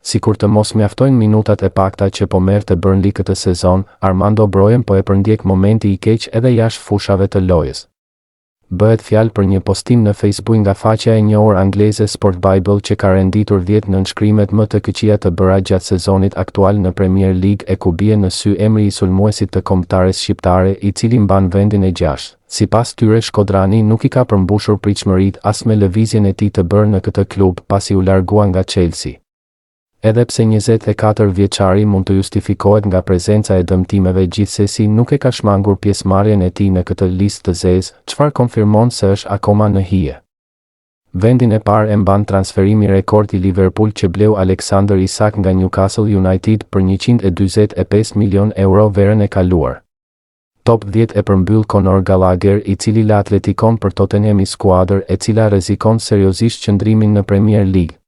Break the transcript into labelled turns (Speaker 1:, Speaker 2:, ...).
Speaker 1: Sikur të mos mjaftojnë minutat e pakta që po merrte Burnley këtë sezon, Armando Broja po e përndjek momenti i keq edhe jashtë fushave të lojës. Bëhet fjalë për një postim në Facebook nga faqja e njohur angleze Sport Bible që ka renditur 10 nënshkrimet më të këqija të bëra gjatë sezonit aktual në Premier League e ku bie në sy emri i sulmuesit të kombëtares shqiptare i cili mban vendin e 6. Sipas tyre Shkodrani nuk i ka përmbushur pritshmëritë as me lëvizjen e tij të bërë në këtë klub pasi u largua nga Chelsea. Edhe pse 24 vjeçari mund të justifikohet nga prezenca e dëmtimeve, gjithsesi nuk e ka shmangur pjesëmarrjen e tij në këtë listë të zezë, çfarë konfirmon se është akoma në hije. Vendin e parë e mban transferimi rekord i Liverpool që bleu Alexander Isak nga Newcastle United për 145 milion euro verën e kaluar. Top 10 e përmbyll Conor Gallagher i cili la Atletikon për Tottenham, skuadër e cila rrezikon seriozisht qëndrimin në Premier League.